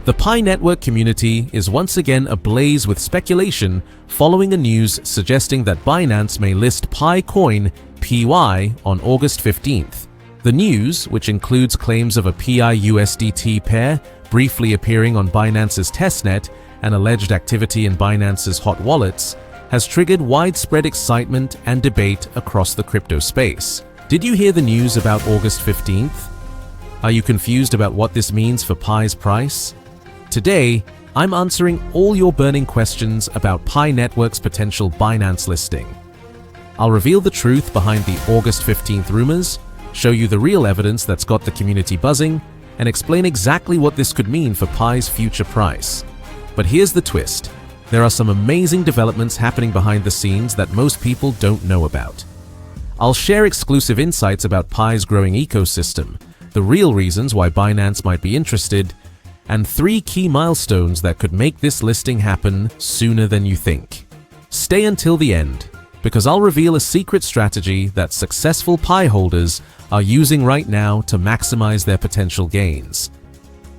The Pi network community is once again ablaze with speculation following the news suggesting that Binance may list PiCoin (PY) on August 15th. The news, which includes claims of a PIUSDT pair briefly appearing on Binance's testnet and alleged activity in Binance's hot wallets, has triggered widespread excitement and debate across the crypto space. Did you hear the news about August 15th? Are you confused about what this means for Pi's price? Today, I'm answering all your burning questions about Pi Network's potential Binance listing. I'll reveal the truth behind the August 15th rumors, show you the real evidence that's got the community buzzing, and explain exactly what this could mean for Pi's future price. But here's the twist. There are some amazing developments happening behind the scenes that most people don't know about. I'll share exclusive insights about Pi's growing ecosystem, the real reasons why Binance might be interested, and 3 key milestones that could make this listing happen sooner than you think. Stay until the end, because I'll reveal a secret strategy that successful Pi holders are using right now to maximize their potential gains.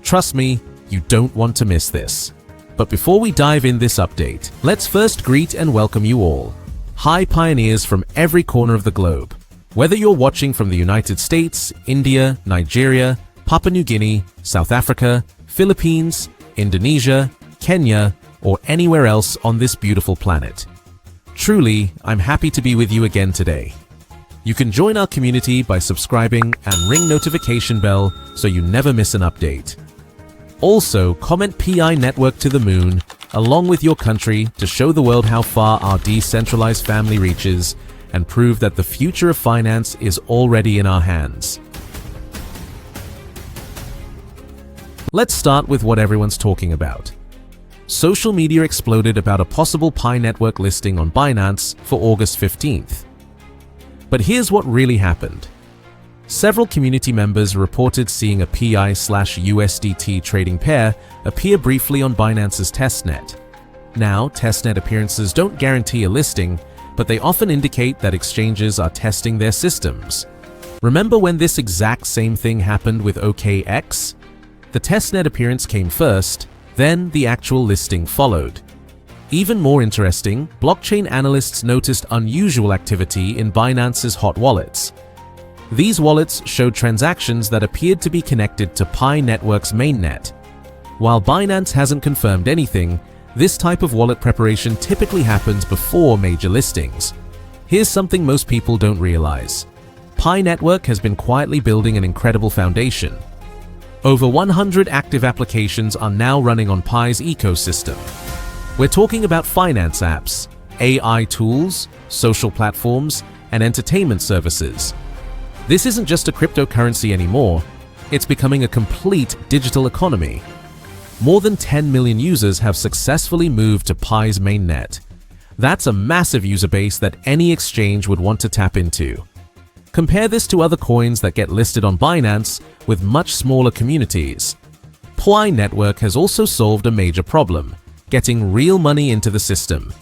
Trust me, you don't want to miss this. But before we dive in this update, let's first greet and welcome you all. Hi pioneers from every corner of the globe. Whether you're watching from the United States, India, Nigeria, Papua New Guinea, South Africa, Philippines, Indonesia, Kenya, or anywhere else on this beautiful planet. Truly, I'm happy to be with you again today. You can join our community by subscribing and ring notification bell so you never miss an update. Also, comment PI network to the moon, along with your country, to show the world how far our decentralized family reaches and prove that the future of finance is already in our hands. Let's start with what everyone's talking about. Social media exploded about a possible Pi network listing on Binance for August 15th. But here's what really happened. Several community members reported seeing a PI/USDT trading pair appear briefly on Binance's testnet. Now, testnet appearances don't guarantee a listing, but they often indicate that exchanges are testing their systems. Remember when this exact same thing happened with OKX? The testnet appearance came first, then the actual listing followed. Even more interesting, blockchain analysts noticed unusual activity in Binance's hot wallets. These wallets showed transactions that appeared to be connected to Pi Network's mainnet. While Binance hasn't confirmed anything, this type of wallet preparation typically happens before major listings. Here's something most people don't realize. Pi Network has been quietly building an incredible foundation. Over 100 active applications are now running on Pi's ecosystem. We're talking about finance apps, AI tools, social platforms, and entertainment services. This isn't just a cryptocurrency anymore, it's becoming a complete digital economy. More than 10 million users have successfully moved to Pi's mainnet. That's a massive user base that any exchange would want to tap into. Compare this to other coins that get listed on Binance with much smaller communities. Pi Network has also solved a major problem, getting real money into the system.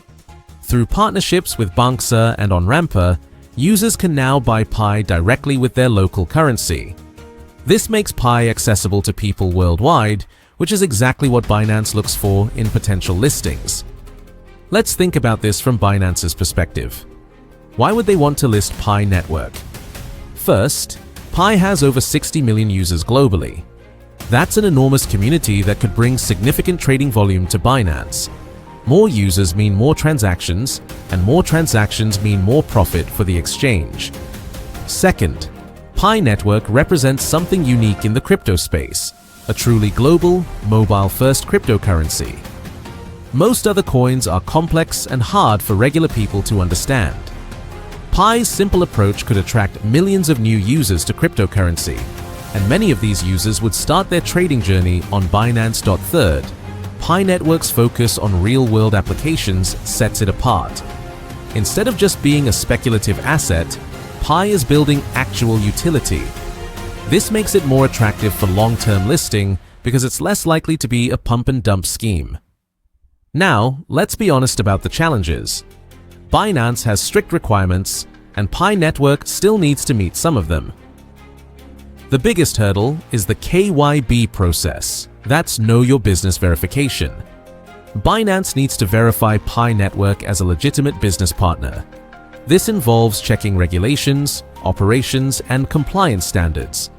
Through partnerships with Banxa and OnRamper, users can now buy Pi directly with their local currency. This makes Pi accessible to people worldwide, which is exactly what Binance looks for in potential listings. Let's think about this from Binance's perspective. Why would they want to list Pi Network? First, Pi has over 60 million users globally. That's an enormous community that could bring significant trading volume to Binance. More users mean more transactions, and more transactions mean more profit for the exchange. Second, Pi Network represents something unique in the crypto space, a truly global, mobile-first cryptocurrency. Most other coins are complex and hard for regular people to understand. Pi's simple approach could attract millions of new users to cryptocurrency, and many of these users would start their trading journey on Binance.Third. Pi Network's focus on real-world applications sets it apart. Instead of just being a speculative asset, Pi is building actual utility. This makes it more attractive for long-term listing because it's less likely to be a pump-and-dump scheme. Now, let's be honest about the challenges. Binance has strict requirements, and Pi Network still needs to meet some of them. The biggest hurdle is the KYB process. That's Know Your Business verification. Binance needs to verify Pi Network as a legitimate business partner. This involves checking regulations, operations, and compliance standards.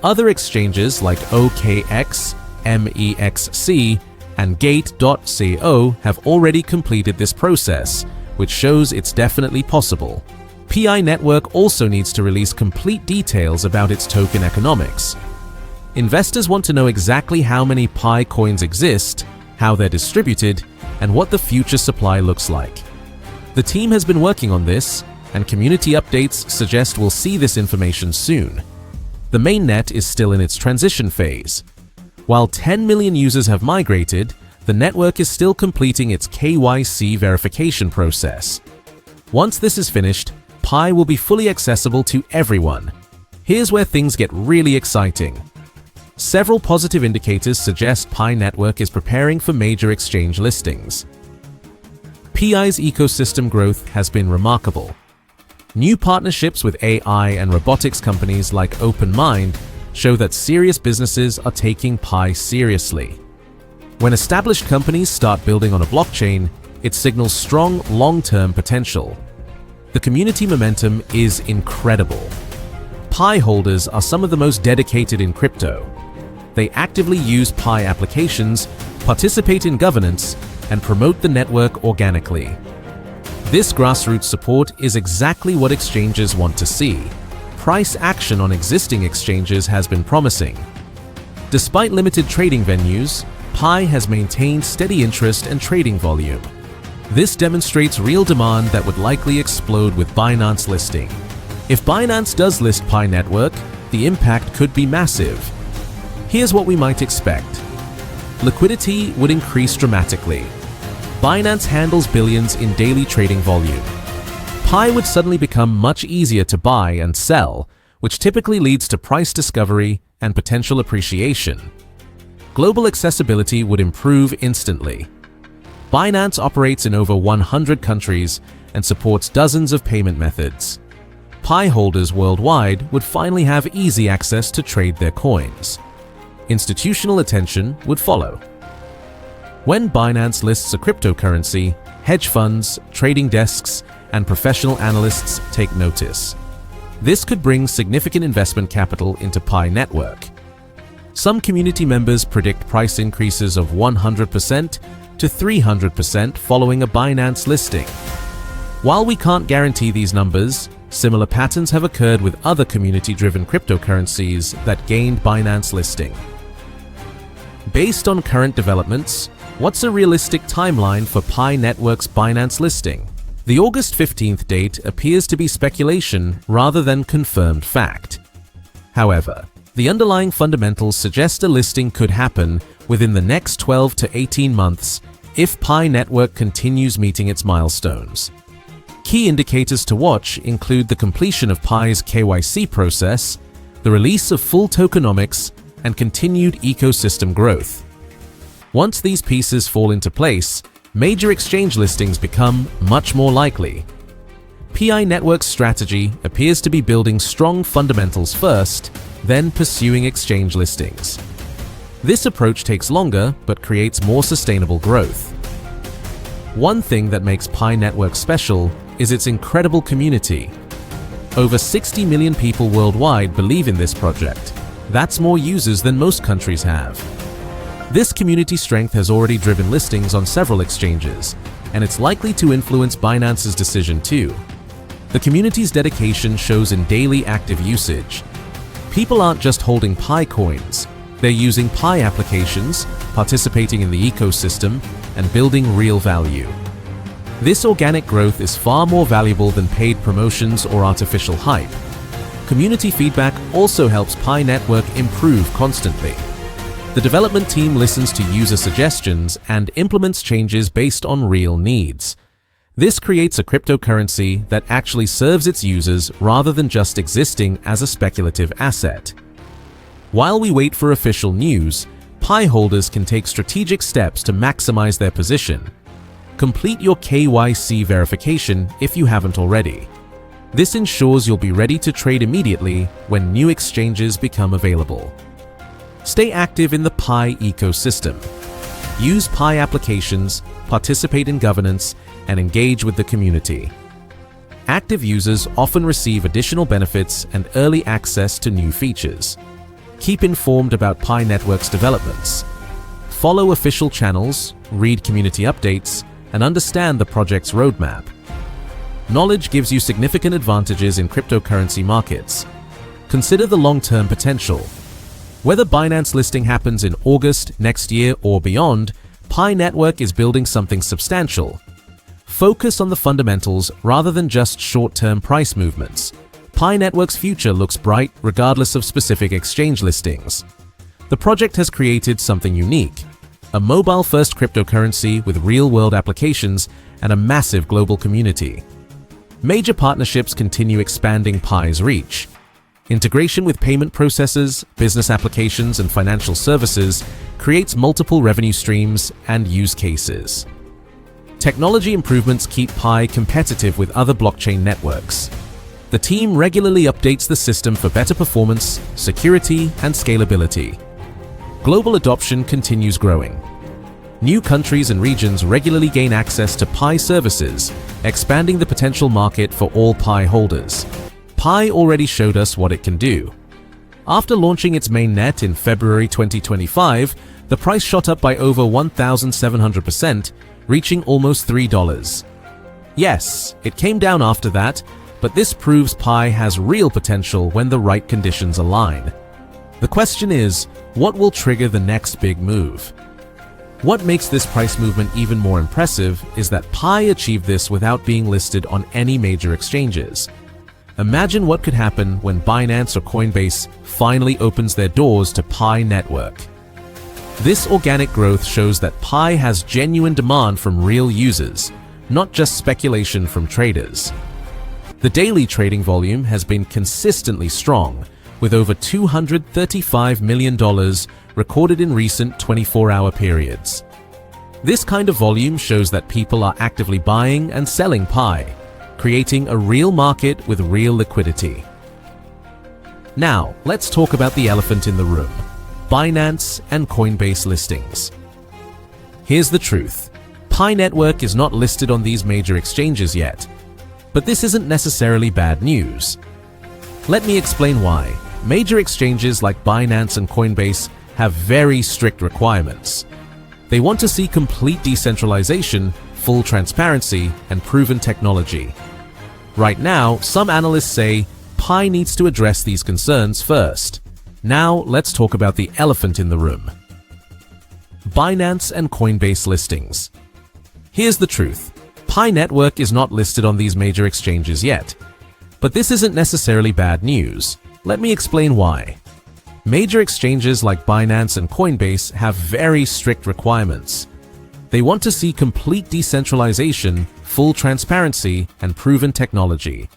Other exchanges like OKX, MEXC, and Gate.co have already completed this process, which shows it's definitely possible. Pi Network also needs to release complete details about its token economics. Investors want to know exactly how many Pi coins exist, how they're distributed, and what the future supply looks like. The team has been working on this, and community updates suggest we'll see this information soon. The mainnet is still in its transition phase. While 10 million users have migrated, the network is still completing its KYC verification process. Once this is finished, Pi will be fully accessible to everyone. Here's where things get really exciting. Several positive indicators suggest Pi Network is preparing for major exchange listings. Pi's ecosystem growth has been remarkable. New partnerships with AI and robotics companies like OpenMind show that serious businesses are taking Pi seriously. When established companies start building on a blockchain, it signals strong long-term potential. The community momentum is incredible. Pi holders are some of the most dedicated in crypto. They actively use Pi applications, participate in governance, and promote the network organically. This grassroots support is exactly what exchanges want to see. Price action on existing exchanges has been promising. Despite limited trading venues, Pi has maintained steady interest and trading volume. This demonstrates real demand that would likely explode with Binance listing. If Binance does list Pi Network, the impact could be massive. Here's what we might expect. Liquidity would increase dramatically. Binance handles billions in daily trading volume. Pi would suddenly become much easier to buy and sell, which typically leads to price discovery and potential appreciation. Global accessibility would improve instantly. Binance operates in over 100 countries and supports dozens of payment methods. Pi holders worldwide would finally have easy access to trade their coins. Institutional attention would follow. When Binance lists a cryptocurrency, hedge funds, trading desks, and professional analysts take notice. This could bring significant investment capital into Pi Network. Some community members predict price increases of 100% to 300% following a Binance listing. While we can't guarantee these numbers, similar patterns have occurred with other community-driven cryptocurrencies that gained Binance listing. Based on current developments, what's a realistic timeline for Pi Network's Binance listing? The August 15th date appears to be speculation rather than confirmed fact. However, the underlying fundamentals suggest a listing could happen within the next 12 to 18 months if Pi Network continues meeting its milestones. Key indicators to watch include the completion of Pi's KYC process, the release of full tokenomics, and continued ecosystem growth. Once these pieces fall into place, major exchange listings become much more likely. Pi Network's strategy appears to be building strong fundamentals first, then pursuing exchange listings. This approach takes longer but creates more sustainable growth. One thing that makes Pi Network special is its incredible community. Over 60 million people worldwide believe in this project. That's more users than most countries have. This community strength has already driven listings on several exchanges, and it's likely to influence Binance's decision too. The community's dedication shows in daily active usage. People aren't just holding Pi coins, they're using Pi applications, participating in the ecosystem, and building real value. This organic growth is far more valuable than paid promotions or artificial hype. Community feedback also helps Pi Network improve constantly. The development team listens to user suggestions and implements changes based on real needs. This creates a cryptocurrency that actually serves its users rather than just existing as a speculative asset. While we wait for official news, Pi holders can take strategic steps to maximize their position. Complete your KYC verification if you haven't already. This ensures you'll be ready to trade immediately when new exchanges become available. Stay active in the Pi ecosystem. Use Pi applications, participate in governance, and engage with the community. Active users often receive additional benefits and early access to new features. Keep informed about Pi Network's developments. Follow official channels, read community updates, and understand the project's roadmap. Knowledge gives you significant advantages in cryptocurrency markets. Consider the long-term potential. Whether Binance listing happens in August, next year, or beyond, Pi Network is building something substantial. Focus on the fundamentals rather than just short-term price movements. Pi Network's future looks bright regardless of specific exchange listings. The project has created something unique, a mobile-first cryptocurrency with real-world applications and a massive global community. Major partnerships continue expanding Pi's reach. Integration with payment processors, business applications, and financial services creates multiple revenue streams and use cases. Technology improvements keep Pi competitive with other blockchain networks. The team regularly updates the system for better performance, security, and scalability. Global adoption continues growing. New countries and regions regularly gain access to Pi services, expanding the potential market for all Pi holders. Pi already showed us what it can do. After launching its mainnet in February 2025, the price shot up by over 1,700%, reaching almost $3. Yes, it came down after that, but this proves Pi has real potential when the right conditions align. The question is, what will trigger the next big move? What makes this price movement even more impressive is that Pi achieved this without being listed on any major exchanges. Imagine what could happen when Binance or Coinbase finally opens their doors to Pi Network. This organic growth shows that Pi has genuine demand from real users, not just speculation from traders. The daily trading volume has been consistently strong, with over $235 million recorded in recent 24-hour periods. This kind of volume shows that people are actively buying and selling Pi, creating a real market with real liquidity. Now, let's talk about the elephant in the room: Binance and Coinbase listings. Here's the truth. Pi Network is not listed on these major exchanges yet, but this isn't necessarily bad news. Let me explain why. Major exchanges like Binance and Coinbase have very strict requirements. They want to see complete decentralization, full transparency, and proven technology. Right now, some analysts say Pi needs to address these concerns first. Now, let's talk about the elephant in the room: Binance and Coinbase listings. Here's the truth. Pi Network is not listed on these major exchanges yet, but this isn't necessarily bad news. Let me explain why. Major exchanges like Binance and Coinbase have very strict requirements. They want to see complete decentralization, full transparency, and proven technology.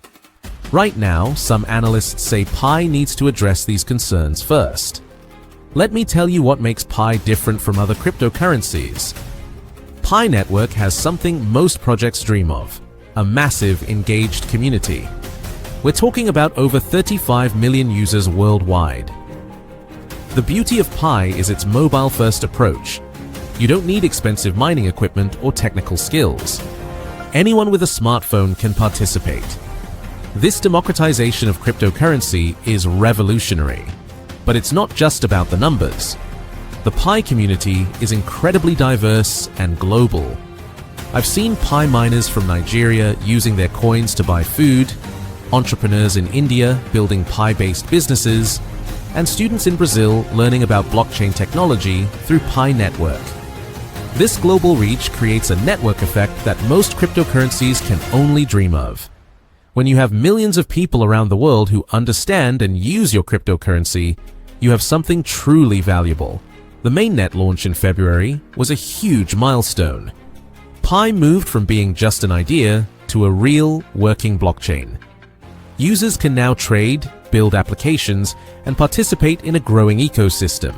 Right now, some analysts say Pi needs to address these concerns first. Let me tell you what makes Pi different from other cryptocurrencies. Pi Network has something most projects dream of: a massive, engaged community. We're talking about over 35 million users worldwide. The beauty of Pi is its mobile-first approach. You don't need expensive mining equipment or technical skills. Anyone with a smartphone can participate. This democratization of cryptocurrency is revolutionary. But it's not just about the numbers. The Pi community is incredibly diverse and global. I've seen Pi miners from Nigeria using their coins to buy food, entrepreneurs in India building Pi-based businesses, and students in Brazil learning about blockchain technology through Pi Network. This global reach creates a network effect that most cryptocurrencies can only dream of. When you have millions of people around the world who understand and use your cryptocurrency, you have something truly valuable. The mainnet launch in February was a huge milestone. Pi moved from being just an idea to a real, working blockchain. Users can now trade, build applications, and participate in a growing ecosystem.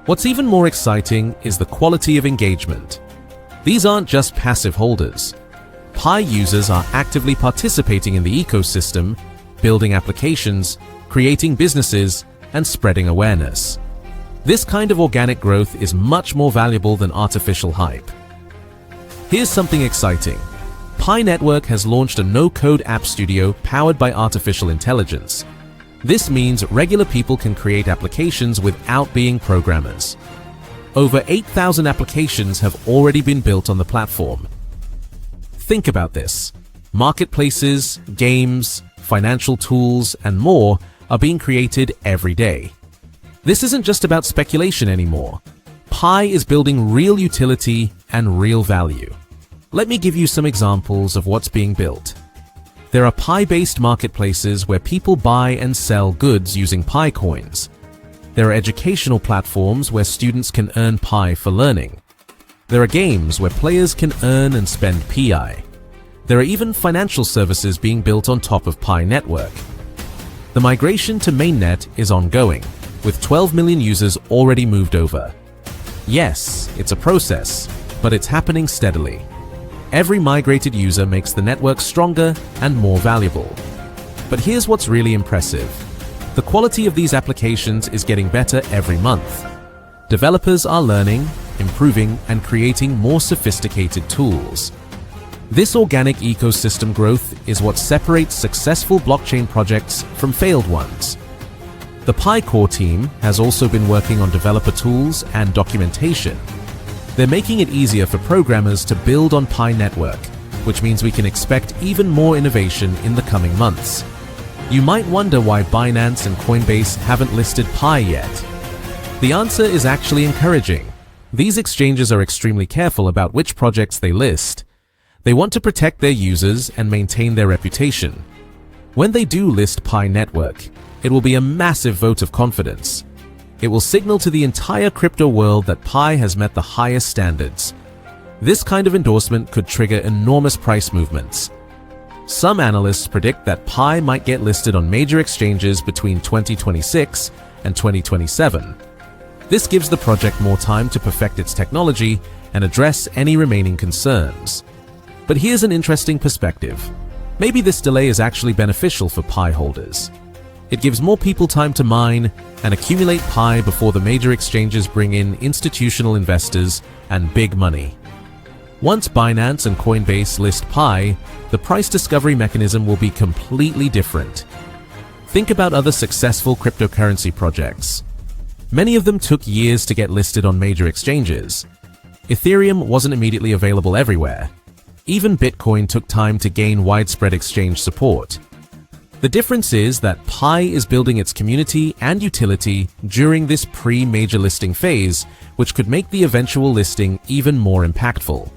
What's even more exciting is the quality of engagement. These aren't just passive holders. Pi users are actively participating in the ecosystem, building applications, creating businesses, and spreading awareness. This kind of organic growth is much more valuable than artificial hype. Here's something exciting. Pi Network has launched a no-code app studio powered by artificial intelligence. This means regular people can create applications without being programmers. Over 8,000 applications have already been built on the platform. Think about this. Marketplaces, games, financial tools, and more are being created every day. This isn't just about speculation anymore. Pi is building real utility and real value. Let me give you some examples of what's being built. There are Pi-based marketplaces where people buy and sell goods using PiCoins. There are educational platforms where students can earn Pi for learning. There are games where players can earn and spend Pi. There are even financial services being built on top of Pi Network. The migration to mainnet is ongoing, with 12 million users already moved over. Yes, it's a process, but it's happening steadily. Every migrated user makes the network stronger and more valuable. But here's what's really impressive. The quality of these applications is getting better every month. Developers are learning, improving, and creating more sophisticated tools. This organic ecosystem growth is what separates successful blockchain projects from failed ones. The PiCore team has also been working on developer tools and documentation. They're making it easier for programmers to build on Pi Network, which means we can expect even more innovation in the coming months. You might wonder why Binance and Coinbase haven't listed Pi yet. The answer is actually encouraging. These exchanges are extremely careful about which projects they list. They want to protect their users and maintain their reputation. When they do list Pi Network, it will be a massive vote of confidence. It will signal to the entire crypto world that Pi has met the highest standards. This kind of endorsement could trigger enormous price movements. Some analysts predict that Pi might get listed on major exchanges between 2026 and 2027. This gives the project more time to perfect its technology and address any remaining concerns. But here's an interesting perspective. Maybe this delay is actually beneficial for Pi holders. It gives more people time to mine and accumulate Pi before the major exchanges bring in institutional investors and big money. Once Binance and Coinbase list Pi, the price discovery mechanism will be completely different. Think about other successful cryptocurrency projects. Many of them took years to get listed on major exchanges. Ethereum wasn't immediately available everywhere. Even Bitcoin took time to gain widespread exchange support. The difference is that Pi is building its community and utility during this pre-major listing phase, which could make the eventual listing even more impactful.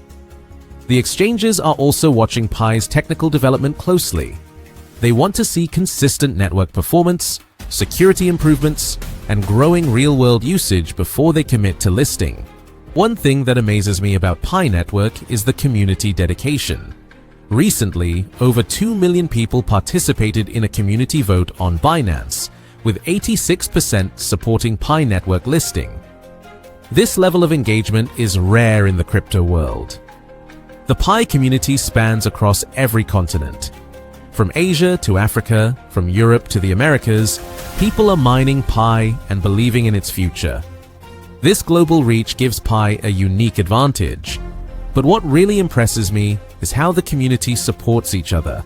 The exchanges are also watching Pi's technical development closely. They want to see consistent network performance, security improvements, and growing real-world usage before they commit to listing. One thing that amazes me about Pi Network is the community dedication. Recently, over 2 million people participated in a community vote on Binance, with 86% supporting Pi Network listing. This level of engagement is rare in the crypto world. The Pi community spans across every continent. From Asia to Africa, from Europe to the Americas, people are mining Pi and believing in its future. This global reach gives Pi a unique advantage. But what really impresses me is how the community supports each other.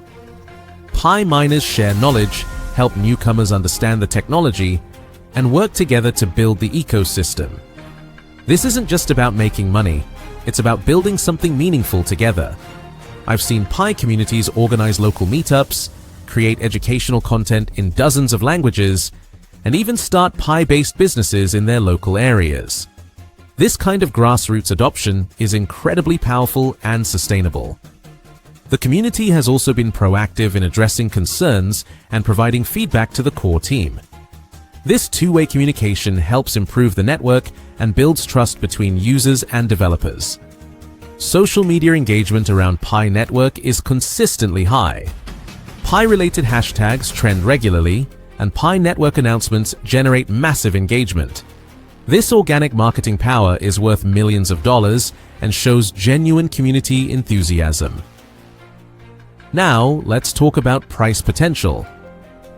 Pi miners share knowledge, help newcomers understand the technology, and work together to build the ecosystem. This isn't just about making money, it's about building something meaningful together. I've seen Pi communities organize local meetups, create educational content in dozens of languages, and even start Pi-based businesses in their local areas. This kind of grassroots adoption is incredibly powerful and sustainable. The community has also been proactive in addressing concerns and providing feedback to the core team. This two-way communication helps improve the network and builds trust between users and developers. Social media engagement around Pi Network is consistently high. Pi-related hashtags trend regularly, and Pi Network announcements generate massive engagement. This organic marketing power is worth millions of dollars and shows genuine community enthusiasm. Now, let's talk about price potential.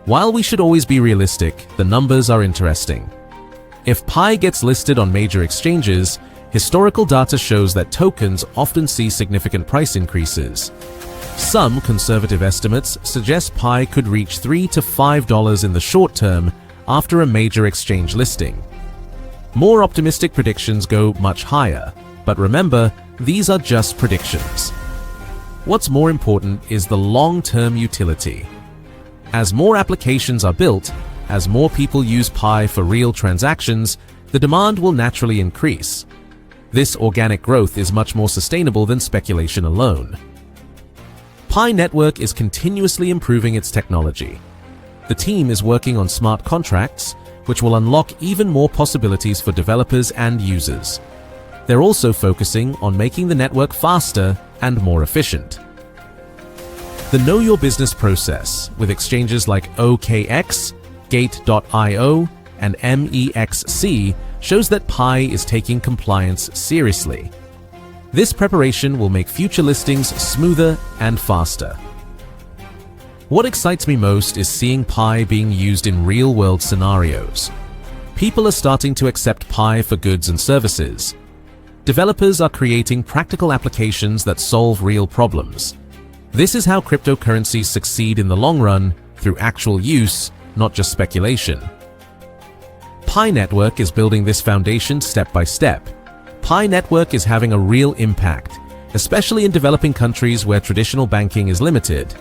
While we should always be realistic, the numbers are interesting. If Pi gets listed on major exchanges, historical data shows that tokens often see significant price increases. Some conservative estimates suggest Pi could reach $3 to $5 in the short term after a major exchange listing. More optimistic predictions go much higher, but remember, these are just predictions. What's more important is the long-term utility. As more applications are built, as more people use Pi for real transactions, the demand will naturally increase. This organic growth is much more sustainable than speculation alone. Pi Network is continuously improving its technology. The team is working on smart contracts, which will unlock even more possibilities for developers and users. They're also focusing on making the network faster and more efficient. The Know Your Business process, with exchanges like OKX, Gate.io, and MEXC, shows that Pi is taking compliance seriously. This preparation will make future listings smoother and faster. What excites me most is seeing Pi being used in real-world scenarios. People are starting to accept Pi for goods and services. Developers are creating practical applications that solve real problems. This is how cryptocurrencies succeed in the long run, through actual use, not just speculation. Pi Network is building this foundation step by step. Pi Network is having a real impact, especially in developing countries where traditional banking is limited.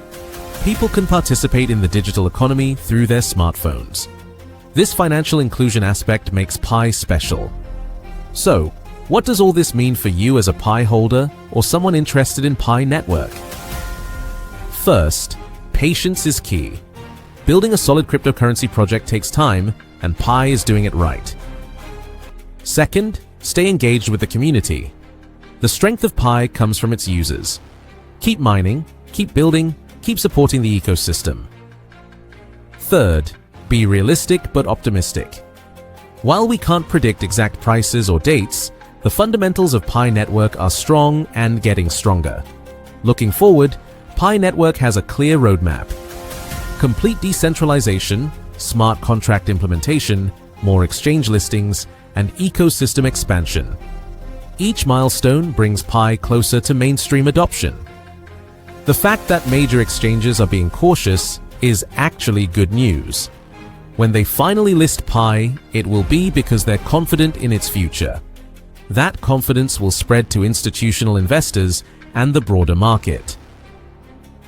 People can participate in the digital economy through their smartphones. This financial inclusion aspect makes Pi special. So, what does all this mean for you as a Pi holder or someone interested in Pi Network? First, patience is key. Building a solid cryptocurrency project takes time, and Pi is doing it right. Second, stay engaged with the community. The strength of Pi comes from its users. Keep mining, keep building, keep supporting the ecosystem. Third, be realistic but optimistic. While we can't predict exact prices or dates, the fundamentals of Pi Network are strong and getting stronger. Looking forward, Pi Network has a clear roadmap. Complete decentralization, smart contract implementation, more exchange listings, and ecosystem expansion. Each milestone brings Pi closer to mainstream adoption. The fact that major exchanges are being cautious is actually good news. When they finally list Pi, it will be because they're confident in its future. That confidence will spread to institutional investors and the broader market.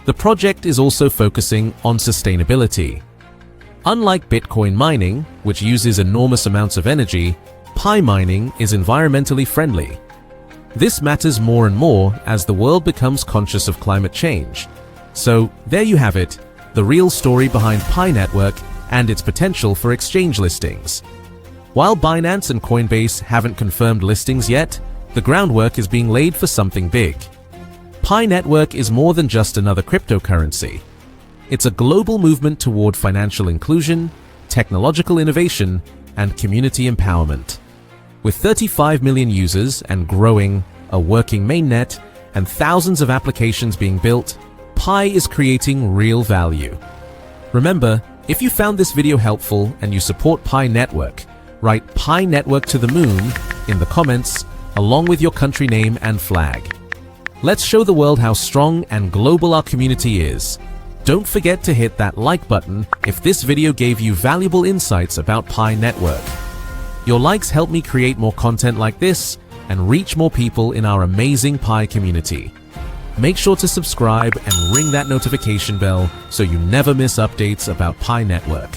The project is also focusing on sustainability. Unlike Bitcoin mining, which uses enormous amounts of energy, Pi mining is environmentally friendly. This matters more and more as the world becomes conscious of climate change. So, there you have it, the real story behind Pi Network and its potential for exchange listings. While Binance and Coinbase haven't confirmed listings yet, the groundwork is being laid for something big. Pi Network is more than just another cryptocurrency. It's a global movement toward financial inclusion, technological innovation, and community empowerment. With 35 million users and growing, a working mainnet, and thousands of applications being built, Pi is creating real value. Remember, if you found this video helpful and you support Pi Network, write Pi Network to the moon in the comments along with your country name and flag. Let's show the world how strong and global our community is. Don't forget to hit that like button if this video gave you valuable insights about Pi Network. Your likes help me create more content like this and reach more people in our amazing Pi community. Make sure to subscribe and ring that notification bell so you never miss updates about Pi Network.